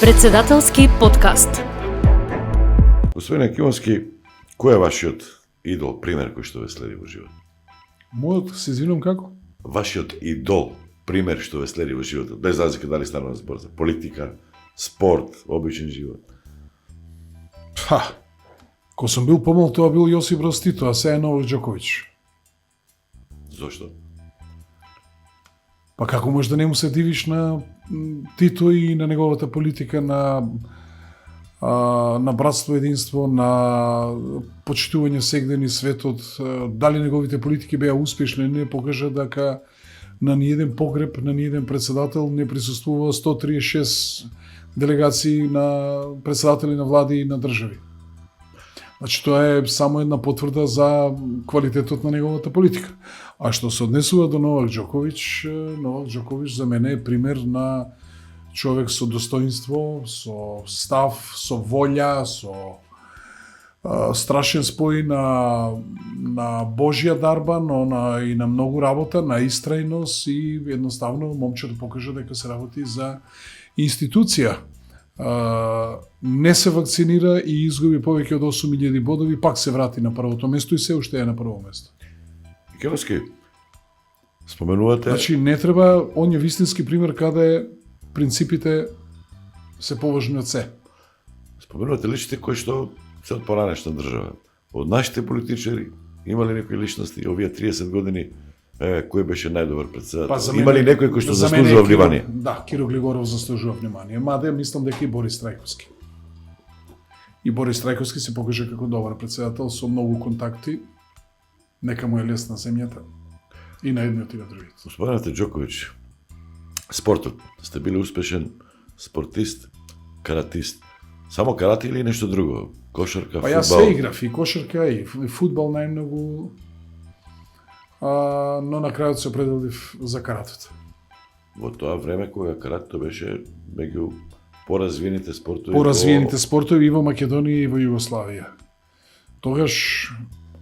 Председателски подкаст. Господине Кимовски, кој е вашиот идол, пример кој што ве следи во живот? Мојот, се извинувам како? Вашиот идол, пример што ве следи во животот, без разлика дали станува збор за политика, спорт, обичен живот. Кога сум бил помал, тоа бил Јосип Брз Тито, а сега е Новак Џоковиќ. Зошто? Па како можеш да не му се дивиш на Тито и на неговата политика на братство, единство, на почитување сегдени светот, дали неговите политики беа успешни, не покажа дека на ниеден погреб, на ниеден председател не присуствува 136 делегации на председатели на влади и на држави. Значи, тоа е само една потврда за квалитетот на неговата политика. А што се однесува до Новак Џоковиќ, Новак Џоковиќ за мене е пример на човек со достоинство, со став, со волја, со страшен спој на Божја дарба, но и на многу работа, на истрајност и едноставно момчето покажа дека се работи за институција. Не се вакцинира и изгуби повеќе од 8.000 бодови, пак се врати на првото место и се уште е на прво место. Кимовски, споменувате... Значи, не треба, он е вистински пример каде принципите се поважни од се. Споменувате личните кои што се од поранешна држава. Од нашите политичари има ли некои личности овие 30 години кој беше најдобар председател? Има ли некој кој што заслужува внимание? Да, Киро Глигоров заслужува внимание. Маде, мислам дека и Борис Трајковски. И Борис Трајковски се покажа како добар председател со многу контакти. Нека му е лес на земјата. И на едниот и на другиот. Споменате Џоковиќ. Спортот. Сте били успешен спортист, каратист. Само карате или нешто друго? Кошарка, па фудбал? Па јас се играв и кошарка и фудбал најмногу, но на крајот се определив за каратето. Во тоа време кога каратето беше меѓу поразвиените спортови. Поразвиените спортови и во Македонија и во Југославија. Тогаш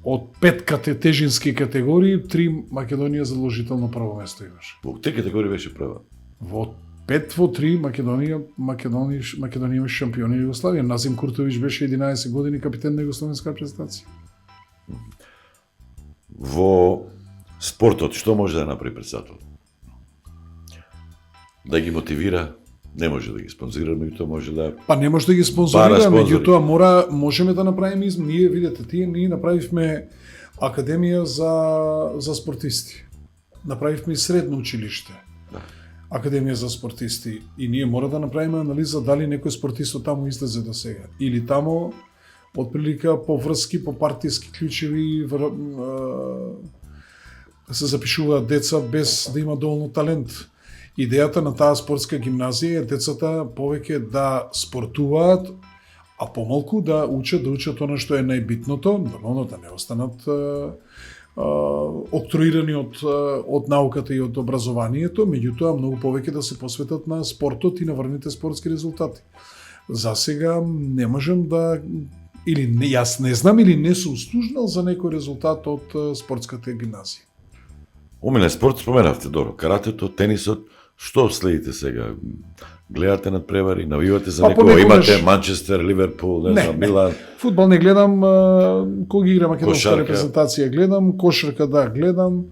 од 5 тежински категории, 3 Македонија задолжително прво место имаше. Во те категории беше прва? Во 5 во 3 Македонија имаше шампиони Југославија. Назим Куртовиќ беше 11 години капитен на југословенска репрезентација. Во спортот што може да направи председател? Да ги мотивира, не може да ги спонзира, меѓутоа може да... Па не може да ги спонзорира, меѓутоа можеме да направиме ние, видете, ние направивме академија за спортисти. Направивме и средно училиште. Да. Академија за спортисти и ние мора да направиме анализа дали некој спортист од таму излезе до сега или таму отприлика по врски, по партиски ключеви се запишуваат деца без да има доволно талент. Идејата на таа спортска гимназија е децата повеќе да спортуваат, а помалку да учат она што е најбитното, нормално да не останат октруирани од науката и од образованието, меѓутоа многу повеќе да се посветат на спортот и на врвните спортски резултати. За сега не можем да или јас не знам или не сум слушнал за некој резултат од спортската гимназија. Омилен спорт споменавте, добро, каратето, тенисот, што следите сега? Гледате надпревари, навивате за некој, имате Манчестер, Ливерпул, не знам, Милан. Фудбал не гледам, кога игра македонска репрезентација гледам, кошарка да гледам.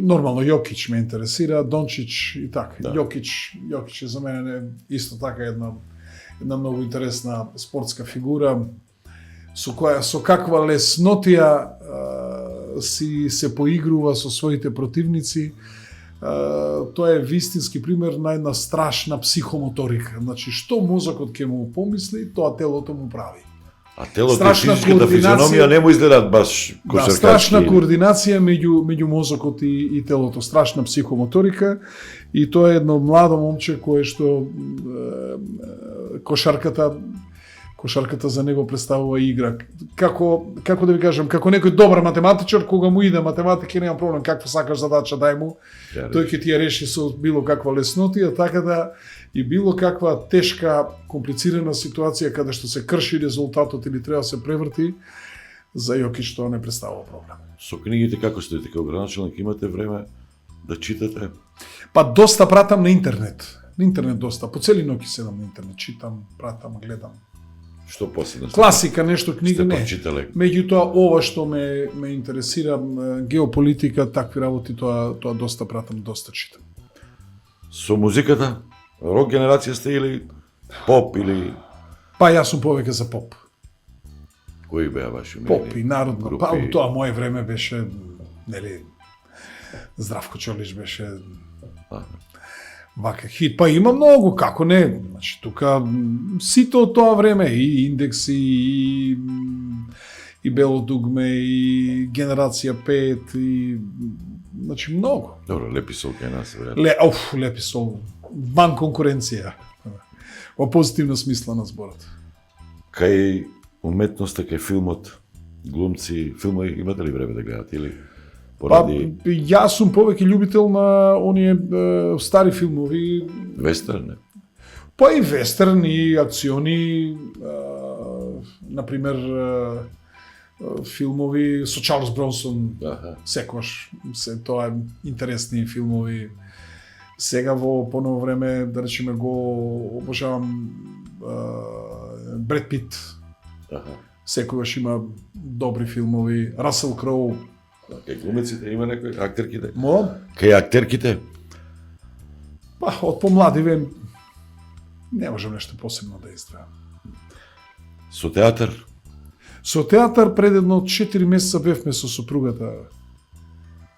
Нормално Јокич ме интересира, Дончич и така. Да. Јокич е за мене исто така една многу интересна спортска фигура со каква леснотија си се поигрува со своите противници. Тоа е вистински пример на една страшна психомоторика. Значи, што мозокот ќе му помисли, тоа телото му прави. А телото и физичката физиономија не му изгледаат баш кошаркачки. Да, страшна координација меѓу мозокот и телото, страшна психомоторика и тоа е едно младо момче кое што кошарката за него представува игра. Како да ви кажам, како некој добар математичар, кога му иде математика, нема проблем, каква сакаш задача дај му, тој ќе ти ја реши со било каква леснотија, така да и било каква тешка, комплицирана ситуација каде што се крши резултатот или треба да се преврти, за Јокич тоа не представува проблем. Со книгите како стоите, како граначелник имате време да читате? Па доста пратам на интернет. На интернет доста. По цели ноќи седам на интернет, читам, пратам, гледам. Што посебно? Класика, нешто книга сте не. прочитале? Меѓутоа, ова што ме интересира, геополитика, такви работи, тоа доста пратам, доста читам. Со музиката? Рок генерација сте или поп или Па јас сум повеќе за поп. кои беа ваши умели? Поп и народно. групи? Па у тоа моje време беше, нели, Здравко Чолич беше вака хит. Па има многу, како не. Значи, тука сите од тоа време, и Индекси, и Бело дугме, и Генерација 5, и значи многу. Добро, Лепи сол кај нас, веројатно. Лепи сол, ван конкуренција. Во позитивна смисла на зборот. Кај уметноста, кај филмот, глумци, филмови имате ли време да гледате или Па, поради јас сум повеќе љубител на оние стари филмови, вестерн? Не? па и вестерн, и акциони, например, филмови со Чарлс Бронсон, Аха. секогаш се тоа интересни филмови. Сега во поново време, да речеме, го обожавам Бред Пит. Аха. Секогаш има добри филмови. Расел Кроу. Кај глумеците има некои актерките? Молам? Кај актерките? Па, од помладиве не можам нешто посебно да издвојам. Со театар? Со театар пред едно 4 месеца бевме со сопругата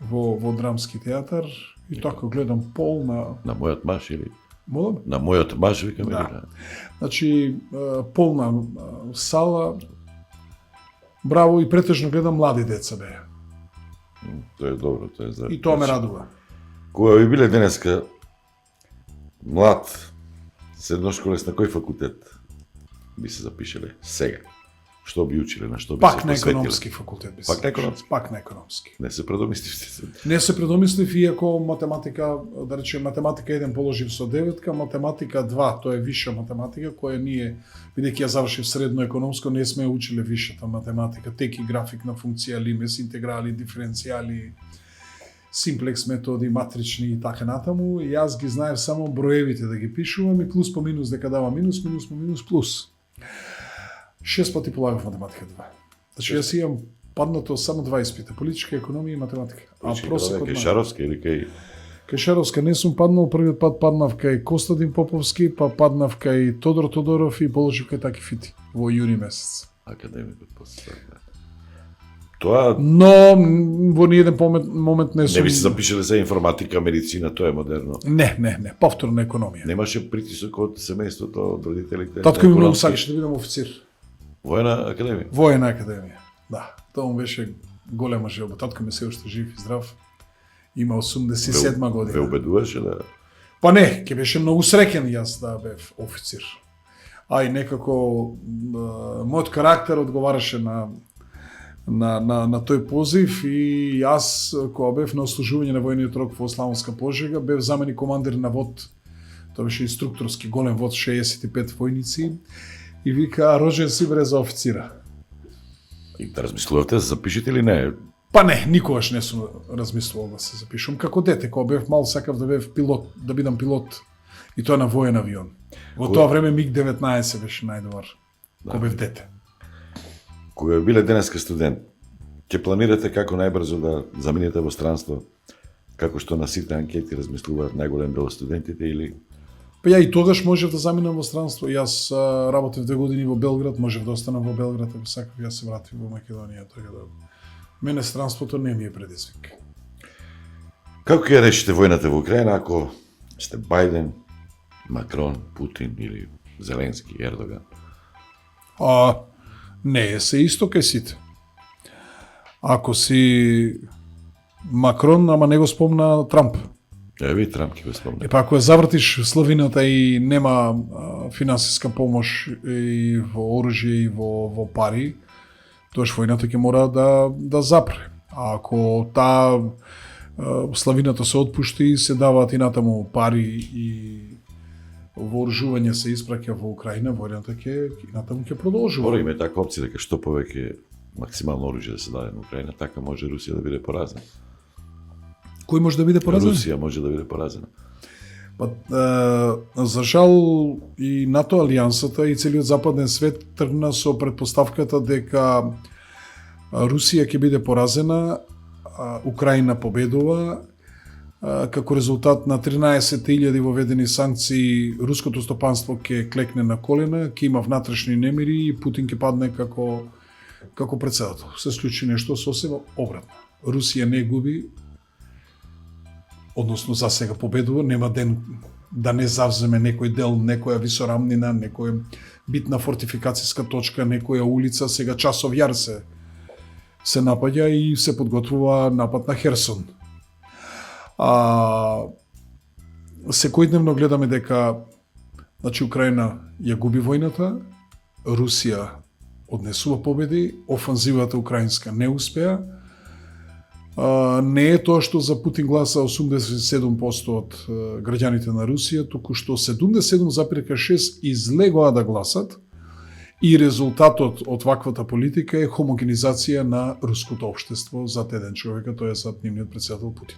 во драмски театар и така гледам полна. На мојот маш или? Молам? На мојот маш, викаме. Да. Значи, полна сала, браво, и претежно гледам млади деца беа. Тоа е добро, тоа е за... И тоа ме радува. Кога ви биле денеска млад, средношколец, на кој факултет би се запишеле сега? Што би училе, на што би Пак се на посветиле? економски факултет би се. Пак на економски? Пак на економски. Не се предомисливте се. Не се предомислив, иако математика, да речем, математика 1 положив со 9, математика 2, тоа е виша математика, која ние, бидејќи ја завршив средно економско, не сме училе вишата математика, теки графикна функција, лимес, интеграли, диференцијали, симплекс методи, матрични и така натаму. И јас ги знаев само броевите да ги пишувам и плюс по минус дека дава минус, минус по минус плюс. 6 пати полагав математика 2. Значи јас имам паднато само 2 испита, политичка економија и математика. А просекот Кај на Шаровски или кај... Кај Шаровска не сум паднал, првиот пат паднав кај Костадин Поповски, па паднав кај Тодор Тодоров и положив кај Таки Фити во јуни месец. Академикот после. Тоа Но во ниеден момент не не сум... би се запишеле за информатика, медицина, тоа е модерно. Не, повторна економија. Немаше притисок од семејството, од родителите. Татко ми многу економски. сакаше да бидам официр. Воена академија. Воена академија. Да, тоа му беше голема желба. Татко ми се уште жив и здрав. Има 87 Ве година. убедуваше да... Па не, ќе беше многу среќен јас да бев официр. А и некако мојот карактер одговараше на тој позив и јас кога бев на ослужување на војниот рок во Славонска Пожега, бев заменик командир на вод. Тоа беше инструкторски голем вод, 65 војници и вика рожен си бре за официра. И да размислувате да се запишете или не? Па не, никогаш не сум размислувал да се запишам. Како дете, кога бев мал, сакав да бев пилот, да бидам пилот. И тоа на воен авион. Во тоа време МиГ-19 беше најдобар. Кога бев дете. Кога биле денеска студент, ќе планирате како најбрзо да заминете во странство, како што на сите анкети размислуваат најголем дел од студентите или... Па ја и тогаш можев да заминам во странство. Јас работев 2 години во Белград, можев да останам во Белград, ако сакав, јас се вратив во Македонија, така да... Мене странството не ми е предизвик. Како ќе решите војната во Украина ако сте Бајден, Макрон, Путин или Зеленски, Ердоган? Не е се исто кај сите. Ако си Макрон, ама не го спомна Трамп. Ви Трамп ќе го спомне. Па ако ја завртиш славината и нема финансиска помош и во оружје и во пари, тоаш војната ќе мора да запре. А ако таа славината се отпушти, се даваат и натаму пари и вооружување се испраќа во Украина, војната ќе натаму ќе продолжува. Мора има така опција дека што повеќе максимално оружје да се даде на Украина, така може Русија да биде поразена. Кој може да биде поразен? Русија може да биде поразена. Па, за жал и НАТО алијансата и целиот западен свет тргна со претпоставката дека Русија ќе биде поразена, Украина победува, како резултат на 13.000 воведени санкции, руското стопанство ќе клекне на колена, ќе има внатрешни немири и Путин ќе падне како председател. Се случи нешто сосема обратно. Русија не губи, односно за сега победува, нема ден да не завземе некој дел, некоја висорамнина, некоја битна фортификацијска точка, некоја улица, сега часов јар се напаѓа и се подготвува напад на Херсон. Секојдневно гледаме дека Украина ја губи војната, Русија однесува победи, офанзивата украинска не успеа. Не е тоа што за Путин гласа 87% од граѓаните на Русија, туку што 77,6% излегоа да гласат и резултатот од ваквата политика е хомогенизација на руското општество зад еден човек, тоа е зад нивниот председател Путин.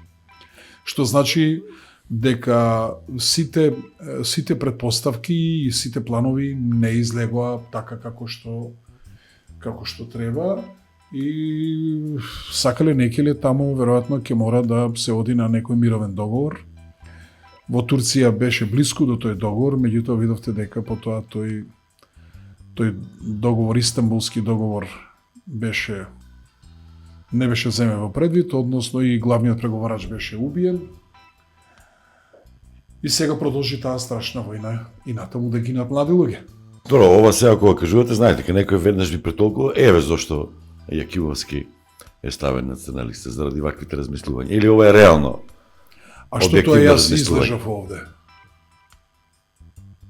Што значи дека сите претпоставки и сите планови не излегоа така како што треба и сакале некеле таму веројатно ќе мора да се оди на некој мировен договор. Во Турција беше блиску до тој договор, меѓутоа видовте дека потоа тој договор, Истанбулски договор не беше земе во предвид, односно и главниот преговарач беше убиен. И сега продолжи таа страшна војна и натаму да гинат млади луѓе. Добро, ова сега кога кажувате, знаете, дека некој веднаш ви претолкува, еве зошто Јакимовски е ставен националист заради ваквите размислувања. Или ова е реално? А што тоа јас излежав овде?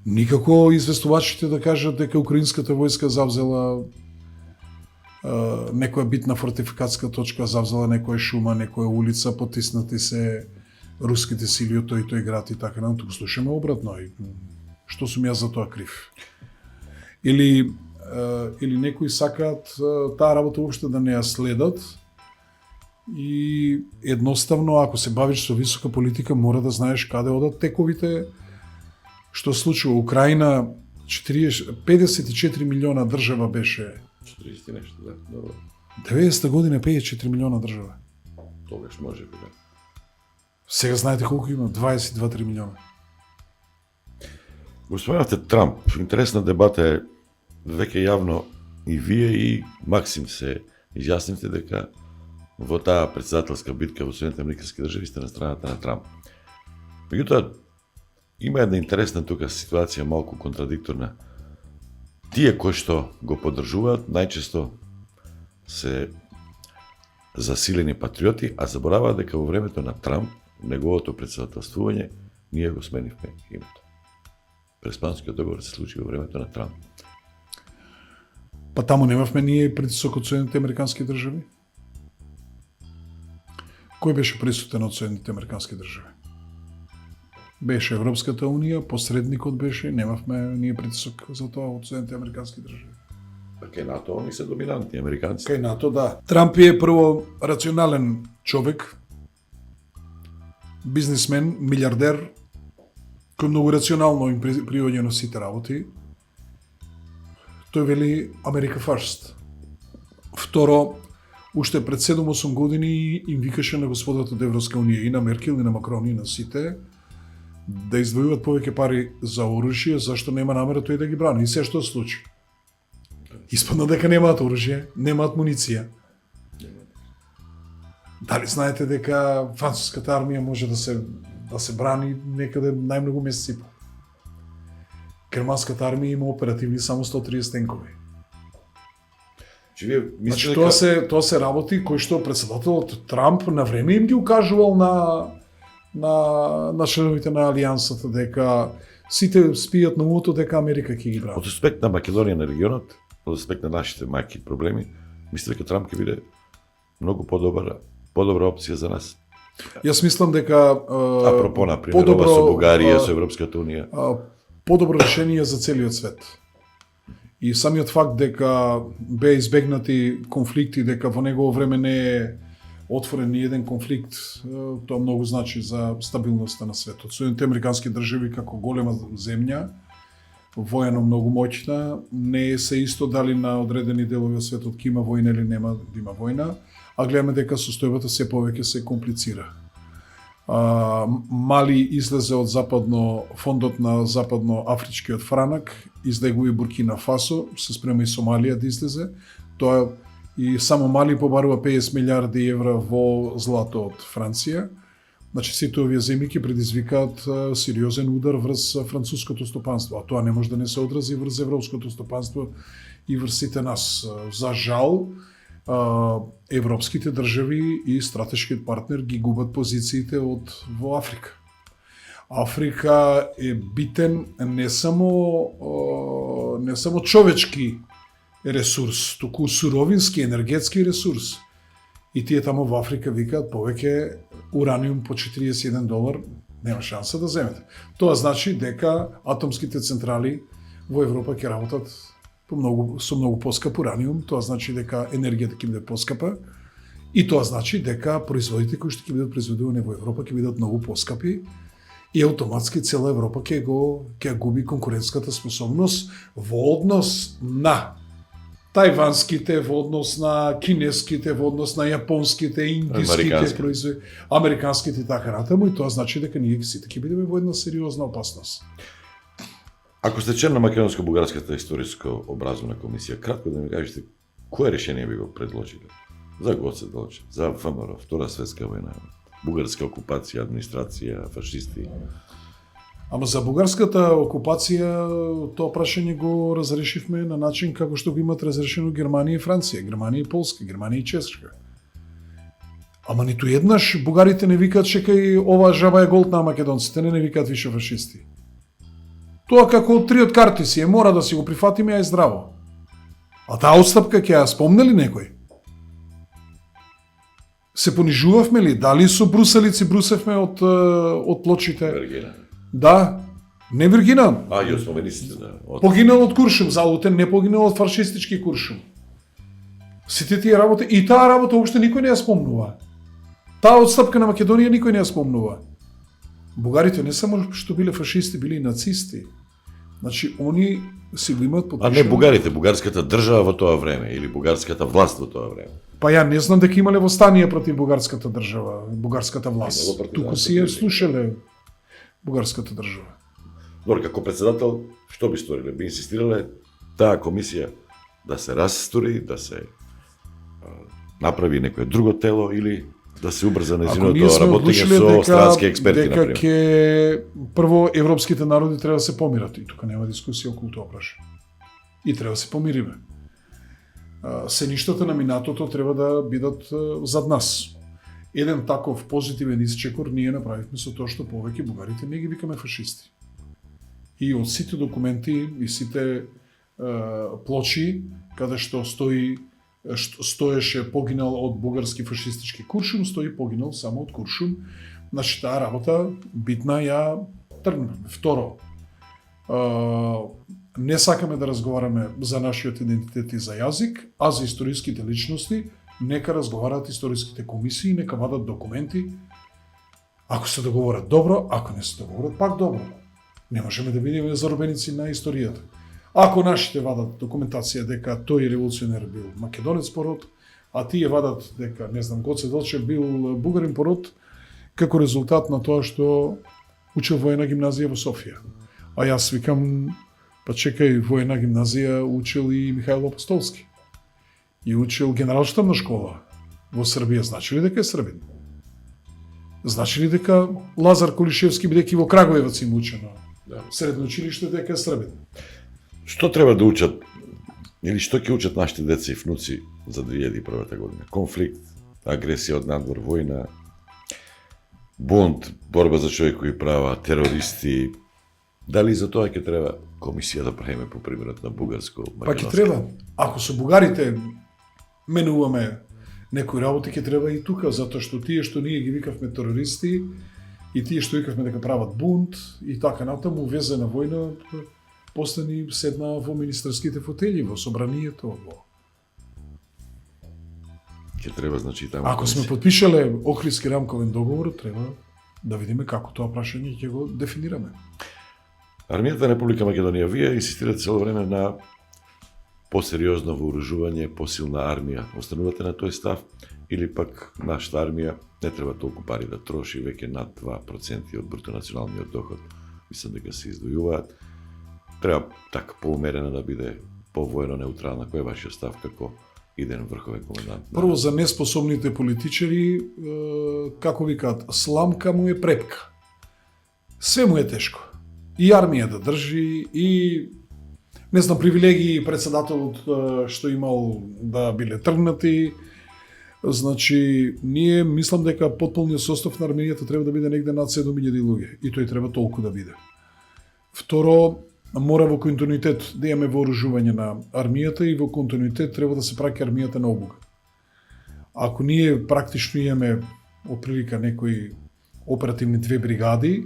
Никако известувачите да кажат дека украинската војска завзела некоја битна фортификацијска точка, завзела некоја шума, некоја улица, потиснати се руските сили од тој град и така натаму. Туку слушаме обратно. Што сум јас за тоа крив? Или некои сакаат таа работа уопште да не ја следат и едноставно, ако се бавиш со висока политика, мора да знаеш каде одат тековите. Што случува? Украина 54 милиона држава беше. 40 нешто, да. Добро. 90-та година 54 милиона држава. Тогаш може би, да. Сега знаете колку има? 22-3 милиона. Го споменавте Трамп. Интересна дебата е веќе јавно и вие и Максим се изјаснивте дека во таа председателска битка во Соединетите американски држави сте на страната на Трамп. Меѓутоа, има една интересна тука ситуација, малку контрадикторна. Тие кои што го поддржуваат најчесто се засилени патриоти, а забораваат дека во времето на Трамп, неговото председателствување, ние го сменивме името. Преспанскиот договор се случи во времето на Трамп. Па таму немавме ние притисок од Соединетите американски држави? Кој беше присутен од Соединетите американски држави? Беше Европската унија, посредникот беше, немавме ние притисок за тоа од Соединетите американски држави. Кај НАТО они се доминантни, американци. Кај НАТО, да. Трамп е прво рационален човек, бизнисмен, милиардер, кој многу рационално им приоѓа на сите работи. Тој вели Америка first. Второ, уште пред 7-8 години им викаше на господата од Европска унија и на Меркел и на Макрон и на сите да издвојуваат повеќе пари за оружје, зашто нема намера тој да ги брани. И се што случи. Испадна дека немаат оружје, немаат муниција. Дали знаете дека француската армија може да се брани некаде најмногу месец и пол? Германската армија има оперативни само 130 тенкови. Значи, тоа се работи кои што председателот Трамп на време им ги укажувал на членовите на алијансата дека сите спијат на умото дека Америка ќе ги брани. Од аспект на Македонија на регионот, од аспект на нашите мајки проблеми, мислам дека Трамп ќе биде многу подобра опција за нас. Јас мислам дека апропо на пример со Бугарија, со Европската унија. Подобро решение за целиот свет. И самиот факт дека беа избегнати конфликти, дека во негово време отворен ни еден конфликт, тоа многу значи за стабилноста на светот. Соединените американски држави како голема земја, воено многу моќна, не се исто дали на одредени делови од светот ќе има војна или нема да има војна, а гледаме дека состојбата се повеќе се комплицира. Мали излезе од фондот на западно-афричкиот франак, излегува и Буркина Фасо, се спрема и Сомалија да излезе. Тоа и само Мали побарува 50 милиарди евра во злато од Франција. Значи, сите овие земји ќе предизвикаат сериозен удар врз француското стопанство, а тоа не може да не се одрази врз европското стопанство и врз сите нас. За жал, европските држави и стратешкиот партнер ги губат позициите во Африка. Африка е битен не само човечки ресурс, туку суровински, енергетски ресурс. И тие тамо во Африка викаат повеќе ураниум по $41 нема шанса да земете. Тоа значи дека атомските централи во Европа ќе работат со многу поскап ураниум, тоа значи дека енергијата ќе биде поскапа и тоа значи дека производите кои што ќе бидат произведувани во Европа ќе бидат многу поскапи и автоматски цела Европа ќе губи конкурентската способност во однос на тајванските, во однос на кинеските, во однос на јапонските, индиските производители, американските и така натаму, и тоа значи дека ние сите ќе бидеме во една сериозна опасност. Ако сте член на Македонско-бугарската историјско-образовна комисија, кратко да ми кажете кое решение би го предложиле? За Гоце Делчев, за ВМРО, Втора светска војна, бугарска окупација, администрација, фашисти. Ама за бугарската окупација тоа прашање го разрешивме на начин како што го имат разрешено Германија и Франција, Германија и Полска, Германија и Чешка. Ама ниту еднаш бугарите не викаат чекај ова жаба е голд на македонците, не викаат више фашисти. Тоа како од триот карти си мора да си го прифатиме, а е здраво. А таа отстапка ќе ја спомне ли некој? Се понижувавме ли? Дали со брусалици брусевме од плочите? Вергина. Да, не Виргинан. Ја споменисите, да. Погинал од Куршум, залутен, не погинал од фашистички Куршум. Сите тие работи, и таа работа уопште никој не ја спомнува. Таа отстапка на Македонија никој не ја спомнува. Бугарите не само што биле фашисти, биле и нацисти. Значи, они си го имаат подпишано. А не бугарите, бугарската држава во тоа време, или бугарската власт во тоа време. Па ја не знам дека имале востанија против бугарската држава, бугарската власт. Туку си ја слушале бугарската држава. Добро, како председател, што би сториле? Би инсистирале таа комисија да се растури, да се направи некое друго тело или да се убрза нејзиното работење со странски експерти, например? Дека ќе прво европските народи треба да се помират и тука нема дискусија околу тоа прашање. И треба да се помириме. Сеништата на минатото треба да бидат зад нас. Еден таков позитивен исчекор ние направивме со тоа што повеќе бугарите не ги викаме фашисти. И од сите документи и сите плочи каде што стоеше погинал од бугарски фашистички Куршум, стои погинал само од Куршум. Значи таа работа битна ја тргнавме. Второ, не сакаме да разговараме за нашиот идентитет и за јазик, а за историските личности нека разговараат историските комисии, нека вадат документи. Ако се договорат добро, ако не се договорат пак добро. Не можеме да бидеме заробеници на историјата. Ако нашите вадат документација дека тој револуционер бил македонец по род, а тие вадат дека, не знам, Гоце Делчев бил бугарин по род, како резултат на тоа што учил во една гимназија во Софија. А јас викам, па чекај, во една гимназија учил и Михаил Апостолски. И учил генералштабна школа во Србија. Значи ли дека е србин? Значи ли дека Лазар Колишевски, бидејќи во Крагуевац им учено средно училиште, дека е србин? Што треба да учат, или што ќе учат нашите деца и внуци за 2001 година? Конфликт, агресија од надвор, војна, бунт, борба за човекови права, терористи. Дали за тоа ќе треба комисија да правиме по примерот на бугарско-македонско? Па ќе треба. Ако со бугарите менуваме некои работи, ќе треба и тука, затоа што тие што ние ги викавме терористи и тие што викавме дека прават бунт и така натаму, везена војна, после ни седна во министерските фотели, во собранието, Ќе треба, значи, таму... Ако сме подпишале Охридски рамковен договор, треба да видиме како тоа прашање ќе го дефинираме. Армијата на Република Македонија, вие инсистирате цело време на посериозно вооружување, посилна армија. Останувате на тој став или пак нашата армија не треба толку пари да троши, веќе над 2% од бруто националниот доход. Мислам дека се издвојуваат. Треба така поумерена да биде, повоено неутрална. Кој е вашиот став како иден врховен комендант? Прво, за неспособните политичари, како викаат, сламка му е препка. Све му е тешко. И армија да држи, и не знам, привилегии председателот што имал да биле тргнати. Значи, ние мислам дека потполниот состав на армијата треба да биде негде над 7000 луѓе и тој треба толку да биде. Второ, мора во континуитет да имаме вооружување на армијата и во континуитет треба да се праќа армијата на обука. Ако ние практично имаме отприлика некои оперативни 2 бригади,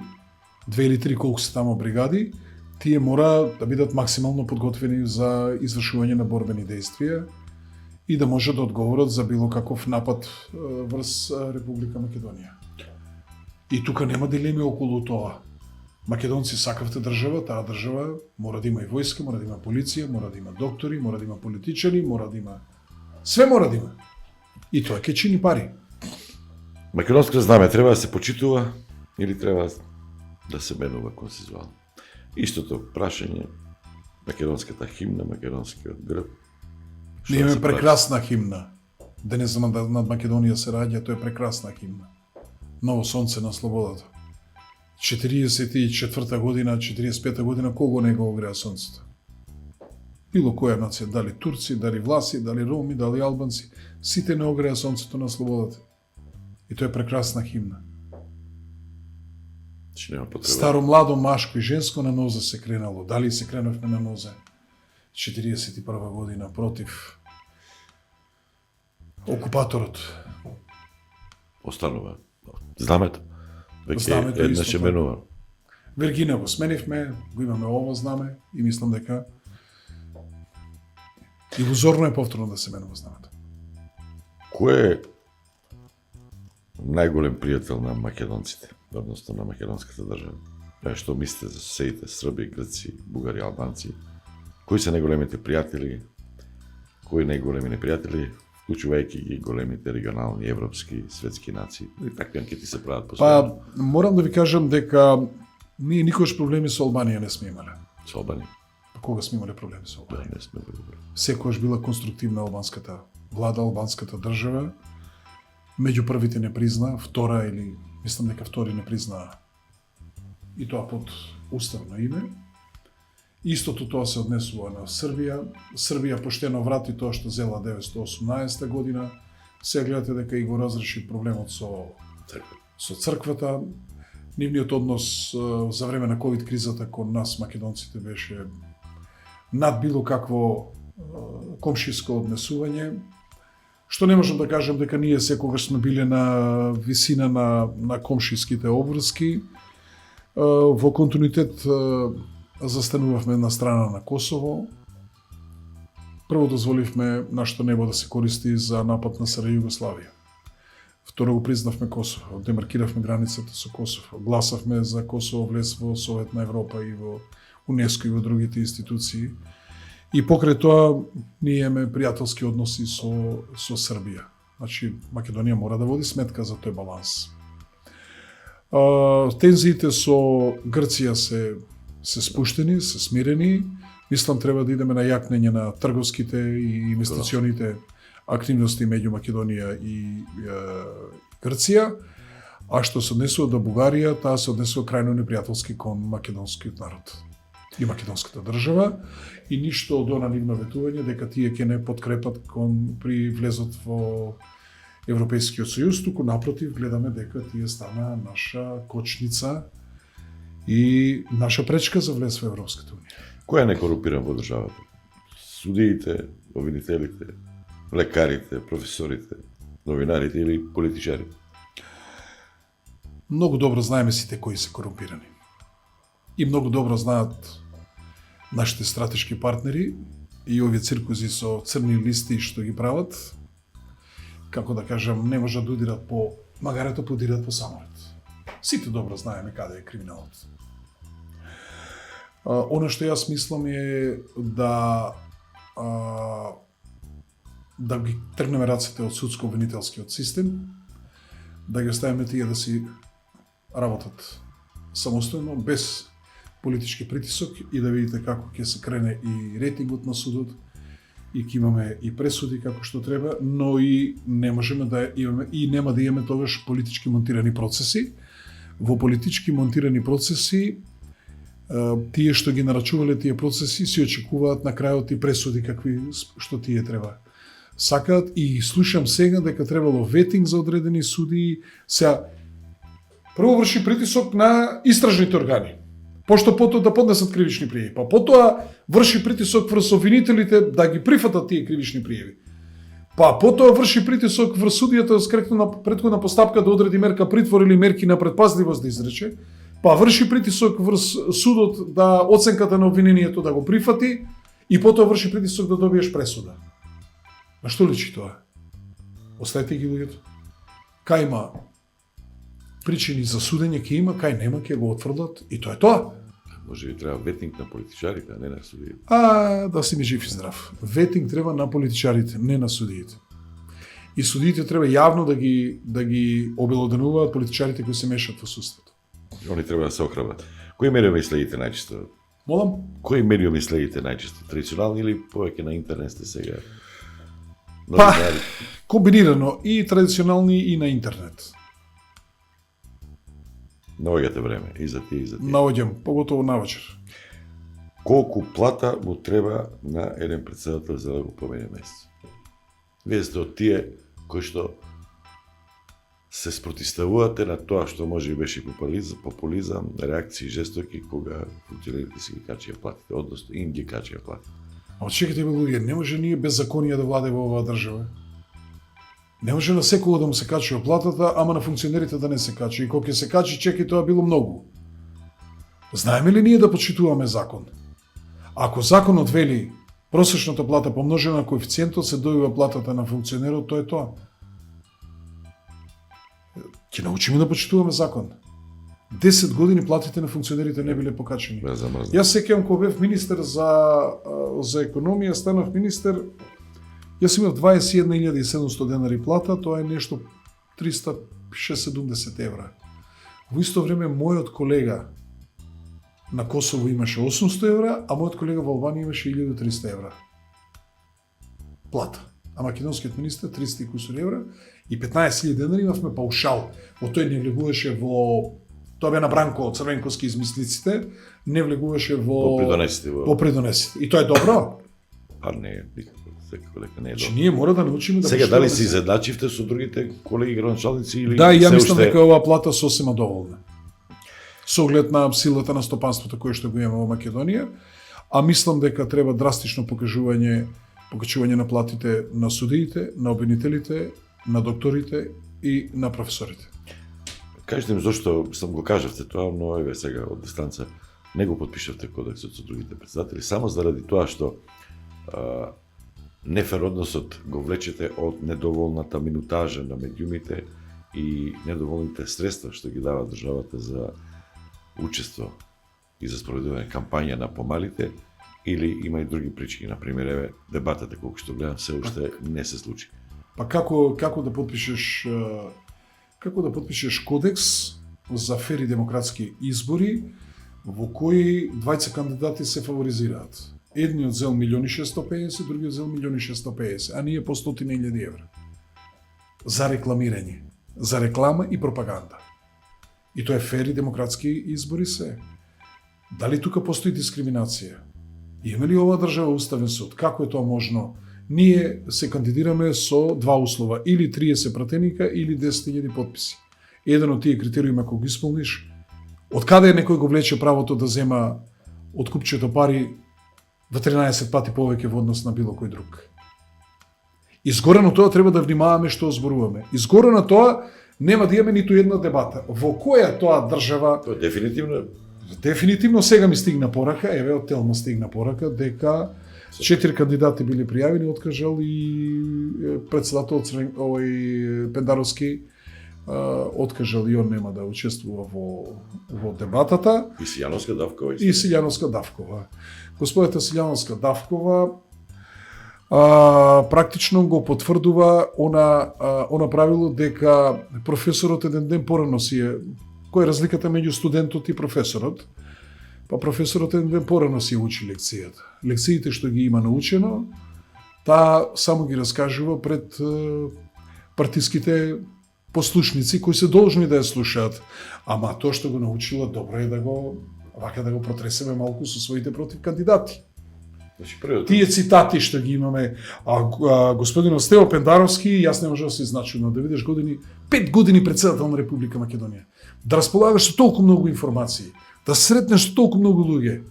2 или 3 колку се тамо бригади, тие мора да бидат максимално подготвени за извршување на борбени действија и да може да одговорат за било каков напад врз Република Македонија. И тука нема дилеми околу тоа. Македонци сакавте држава, таа држава мора да има и војска, мора да има полиција, мора да има доктори, мора да има политичари, мора да има... Све мора да има. И тоа ќе чини пари. Македонско знаме треба да се почитува или треба да се менува консензуално? Истото прашање, македонската химна, македонскиот грб. Ние имаме прекрасна химна. Денес над Македонија се раѓа, тоа е прекрасна химна. Ново сонце на слободата. 44-та година, 45-та година, кого не го огреа сонцето? Било која нација, дали турци, дали власи, дали роми, дали албанци, сите не огреа сонцето на слободата. И тоа е прекрасна химна. Старо, младо, машко и женско на нозе се кренало. Дали се кренавме на нозе? 41 година против окупаторот. Останува. Знамето. Веќе Знамето еднаш е менува. Вергина го сменивме, го имаме ово знаме и мислам дека илузорно е повторно да се менува знамето. Кој е најголем пријател на македонците, односно на македонската држава? Што мислите за соседите Срби, Грци, Бугари, Албанци? Кои се најголемите пријатели? Кои најголеми непријатели, вклучувајќи ги големите регионални, европски, светски нации? И такви анкети се прават постојано. Па, морам да ви кажам дека ние никош проблеми со Албанија не сме имале. Со Албанија? Кога сме имале проблеми со Албанија? Да, не сме добро. Секогаш била конструктивна албанската влада, албанската држава. Меѓу првите не призна, втора или мислам дека втори не призна, и тоа под уставно име. Истото тоа се однесува на Србија. Србија поштено врати тоа што зела 1918 година. Се гледате дека и го разреши проблемот со црквата. Нивниот однос за време на ковид кризата кон нас македонците беше над било какво комшиско однесување. Што не можам да кажам дека ние секогаш сме биле на висина на комшиските обврски. Во континуитет застанувавме на страна на Косово. Прво дозволивме нашето небо да се користи за напад на СР Југославија. Второ го признавме Косово, демаркиравме границата со Косово, гласавме за Косово влез во Совет на Европа и во УНЕСКО и во другите институции. И покрај тоа ние имаме пријателски односи со Србија. Значи Македонија мора да води сметка за тој баланс. Тензиите со Грција се спуштени, се смирени. Мислам треба да идеме на јакнење на трговските и инвестиционите активности меѓу Македонија и Грција. А што се однесува до Бугарија, таа се однесува крајно непријателски кон македонскиот народ и македонската држава, и ништо од она нивно ветување дека тие ќе не подкрепат при влезот во Европейскиот сојуз, туку напротив гледаме дека тие стана наша кочница и наша пречка за влез во Европската унија. Кој е некорупиран во државата? Судиите, обвинителите, лекарите, професорите, новинарите или политичарите? Многу добро знаеме сите кои се корумпирани. И многу добро знаат нашите стратешки партнери и овие циркузи со црни листи што ги прават. како да кажам, не можат да удират по магарето, подират по самолет. Сите добро знаеме каде е криминалот. Оно што јас мислам е да ги тргнеме рацете од судско-обвинителскиот систем, да ги оставиме тие да си работат самостојно, без политички притисок и да видите како ќе се крене и рейтингот на судот и ќе имаме и пресуди како што треба, но и не можеме да имаме и нема да имаме тогаш политички монтирани процеси. Во политички монтирани процеси тие што ги нарачувале тие процеси си очекуваат на крајот и пресуди какви што тие треба сакаат и слушам сега дека требало ветинг за одредени суди. Сега прво врши притисок на истражните органи, пошто потоа да поднесат кривични пријави, па потоа врши притисок врз обвинителите да ги прифатат тие кривични пријави. Па потоа врши притисок врз судијата скректно на претходна постапка да одреди мерка притвор или мерки на предпазливост да изрече. Па врши притисок врз судот да оценката на обвинението да го прифати и потоа врши притисок да добиеш пресуда. На што личи тоа? Оставете ги луѓето. Кај има причини за судење, ќе има, кај нема, ќе го отврдат и тоа е тоа. Може би треба ветинг на политичарите, а не на судиите. Да си ми жив и здрав. Ветинг треба на политичарите, не на судиите. И судиите треба јавно да ги обелоденуваат политичарите кои се мешат во судството. Они треба да се охрабрат. Кои медиуми следите најчесто? Молам? Кои медиуми следите најчесто? Традиционални или повеќе на интернет сте сега? Па, комбинирано и традиционални и на интернет. Наоѓате време и за тие и за тие. Наоѓам, поготово навечер. Колку плата му треба на еден претседател за да го помене месец? Вие сте од тие кои што се спротиставувате на тоа што може би беше популизам, реакции жестоки кога функционерите си ги качија платите, односно им ги качија платите. А чекайте бе луѓе, не може ние беззаконија да владе во оваа држава. Не може на секого да му се качува платата, ама на функционерите да не се качи. И кога ќе се качи, чекај, тоа било многу. Знаеме ли ние да почитуваме закон? Ако законот вели просечната плата помножена на коефициентот се добива платата на функционерот, тоа е тоа. Ќе научиме да почитуваме закон. 10 години платите на функционерите не биле покачени. Јас сеќавам кога бев министер за економија, станав министер, јас имав 21.700 денари плата, тоа е нешто 360-70 евра. Во исто време мојот колега на Косово имаше 800 евра, а мојот колега во Албанија имаше 1300 евра. Плата. А македонскиот министер 300 и кусур евра и 15.000 денари имавме паушал. Во тој не влегуваше во тоа бе на Бранко Црвенковски измислиците, не влегуваше во придонесите. И тоа е добро? Па не, секако дека не е добро. Ние мора да научиме да сега дали се изедначивте со другите колеги градоначалници или да, ја мислам дека оваа плата сосема доволна. Со оглед на силата на стопанството кое што го имаме во Македонија, а мислам дека треба драстично покачување на платите на судиите, на обвинителите, на докторите и на професорите. Кажете ми зошто сам го кажавте тоа, но еве сега од дистанца не го потпишавте кодексот со другите претседатели, само заради тоа што нефер односот го влечете од недоволната минутажа на медиумите и недоволните средства што ги дава државата за учество и за спроведување кампања на помалите, или има и други причини, например, еве дебатата колку што гледам се уште не се случи. Па како да потпишеш кодекс за фери демократски избори во кои двајца кандидати се фаворизираат? Едниот зел 1.650.000, другиот зел 1.650.000, а ние по 100.000 евра. За рекламирање, за реклама и пропаганда. И тоа е фери демократски избори се. Дали тука постои дискриминација? Има ли оваа држава уставен суд? Како е тоа можно? Ние се кандидираме со два услова, или 30 пратеника, или 10.000 подписи. Еден од тие критериуми ако го исполниш, од каде некој го влече правото да зема од купчето пари во 13 пати повеќе во однос на било кој друг? Изгорено тоа треба да внимаваме што зборуваме. Изгорено тоа нема да имаме ниту една дебата. Во која тоа држава? Тоа дефинитивно сега ми стигна порака, еве од Телма стигна порака дека 4 кандидати били пријавени, откажал и председателот Пендаровски откажал и он нема да учествува во дебатата. И Силјановска Давкова. И Силјановска Давкова. Господата Силјановска Давкова практично го потврдува она правило дека професорот еден ден порано која е разликата меѓу студентот и професорот? Па професорот еден ден порано си учи лекцијата. Лекциите што ги има научено, таа само ги раскажува пред партиските послушници кои се должни да ја слушаат. Ама тоа што го научила, добро е да го протресеме малку со своите против кандидати. Тие цитати што ги имаме, господинот Стево Пендаровски, јас не можам да се изначудно да видиш 5 години председател на Република Македонија, да располагаш со толку многу информации, да сретнеш со толку многу луѓе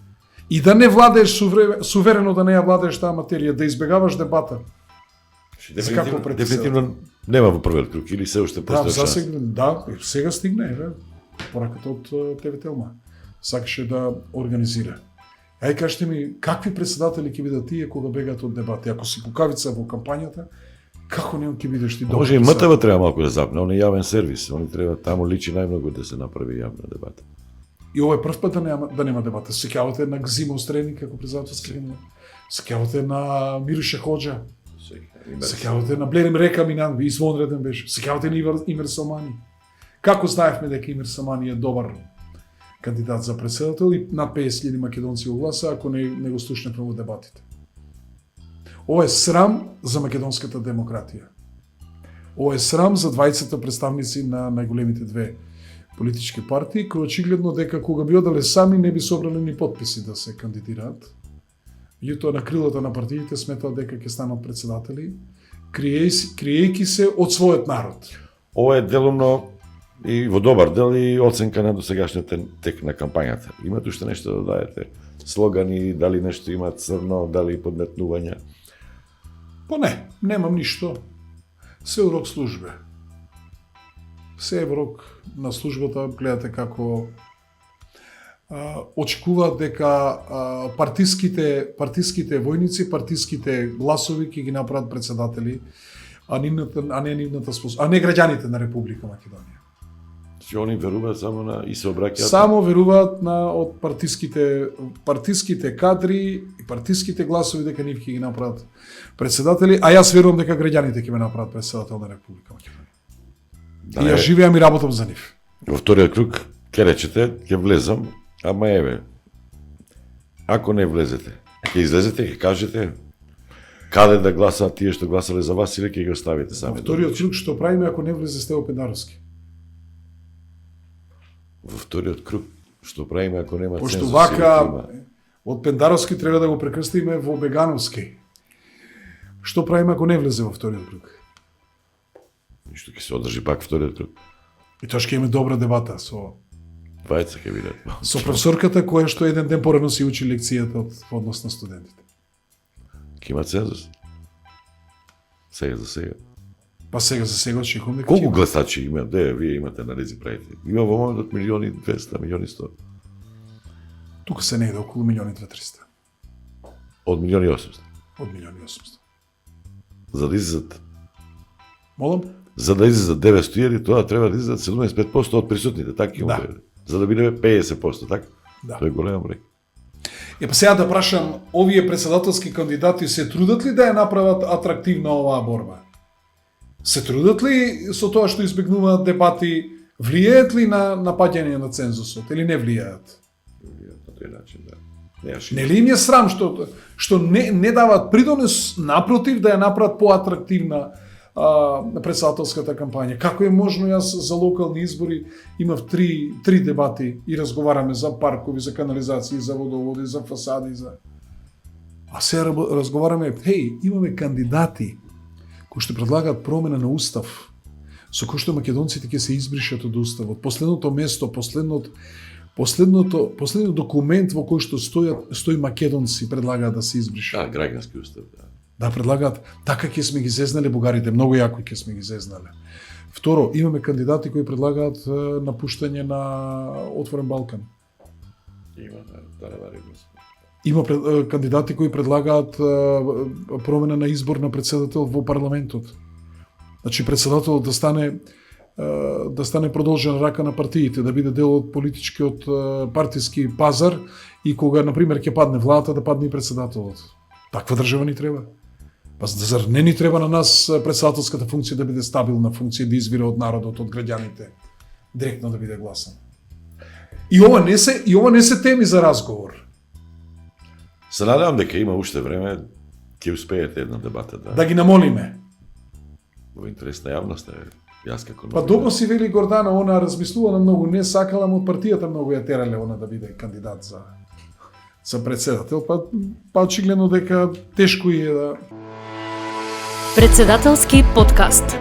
и да не владееш суверено, да не ја владееш таа материја, да избегаваш дебата. Дефинитивно нема во првиот круг или се уште постои шанс. Да, сега стигне, пораката од ТВ Телма. Сакаше да организира. Ај кажете ми, какви председатели ќе бидат тие кога бегаат од дебати? Ако си кукавица во кампањата, како не ќе бидеш ти добар? Може и МТВ треба малку да запне, он е јавен сервис, они треба таму личи најмногу да се направи јавна дебата. И ова е прв пат да нема дебата. Сеќавате на Гзимо Острени како председателски кандидат. Сеќавате на Мироше Хоџа. Сеќавате на Блерим Река Минан, извонреден беше. Сеќавате на Имир Салмани. Како знаевме дека Имир Салмани е добар кандидат за председател и над 50.000 македонци го гласа, ако не го слушнеме во дебатите. Ова е срам за македонската демократија. Ова е срам за 20 представници на најголемите две политички партии, кои очигледно дека кога би одале сами не би собрале ни потписи да се кандидираат. Меѓутоа на крилата на партиите сметаат дека ќе станат председатели, криејќи се од својот народ. Ова е делумно и во добар дел и оценка на досегашниот тек на кампањата. Имате уште нешто да дадете? Слогани, дали нешто има црно, дали подметнувања? Па не, немам ништо. Се урок службе. Се урок на службата, гледате како очекуваат дека партиските војници, партиските гласови ќе ги направат председатели, а не граѓаните на Република Македонија. Че они веруваат само на и се обраќаат. Само веруваат од партиските кадри и партиските гласови дека нив ќе ги направат председатели, а јас верувам дека граѓаните ќе ме направат председател на Република Македонија. И ја живеам и работам за нив. Во вториот круг ќе речете, ќе влезам, ама еве. Ако не влезете, ќе излезете, ќе кажете каде да гласаат тие што гласале за вас или ќе ги оставите сами. Во вториот круг што правиме ако не влезе Стево Пендаровски? Во вториот круг што правиме ако нема цензус? Пошто вака од Пендаровски треба да го прекрстиме во Бегановски. Што правиме ако не влезе во вториот круг? Ништо, ќе се одржи пак вториот круг. И тоа ќе имаме добра дебата со Двајца ќе бидат. Со професорката која што еден ден порано си учи лекцијата од однос на студентите. Ќе има цензус. Сега за сега. Па сега за сега очекувам дека Колку гласачи има? Вие имате анализи правите. Има во моментот 1.200.000, 1.100.000. Тука се негде околу 1.200.000. Од 1.800.000. Од 1.800.000. За да излезат. Молам? За да излезат 900.000, тоа треба да излезат 75% од присутните, така има. Да. За да биде 50%, така? Да. Тоа е голем број. Па сега да прашам, овие председателски кандидати се трудат ли да ја направат атрактивна оваа борба? Се трудат ли со тоа што избегнуваат дебати, влијаат ли на паѓање на цензусот или не влијаат? На тој начин, да. Нели им е срам што не даваат придонес, напротив, да ја направат поатрактивна председателската кампања. Како е можно, јас за локални избори имав три дебати и разговараме за паркови, за канализации, за водоводи, за фасади, А се разговараме, имаме кандидати кои што предлагаат промена на устав, со кој што македонците ќе се избришат од уставот. Последното место, последниот документ во кој што стои македонци предлагаат да се избришат. Граѓански устав, да. Да, предлагаат, така ќе сме ги зезнале бугарите, многу јако ќе сме ги зезнале. Второ, имаме кандидати кои предлагаат напуштање на Отворен Балкан. Има, да. Има кандидати кои предлагаат промена на избор на председател во парламентот. Значи председателот да стане продолжена рака на партиите, да биде дел од политичкиот партиски пазар и кога, например, ќе падне владата, да падне и председателот. Таква држава ни треба. Па зар не ни треба на нас председателската функција да биде стабилна функција, да извира од народот, од граѓаните, директно да биде гласана. И ова не се теми за разговор. Се надевам дека има уште време, ќе успеете една дебата да ги намолиме. Во интерес на јавноста е. Јас како Па добро си вели Гордана, она размислувала многу, не сакала од партијата многу ја терале она да биде кандидат за председател, па очигледно дека тешко е да... Председателски подкаст.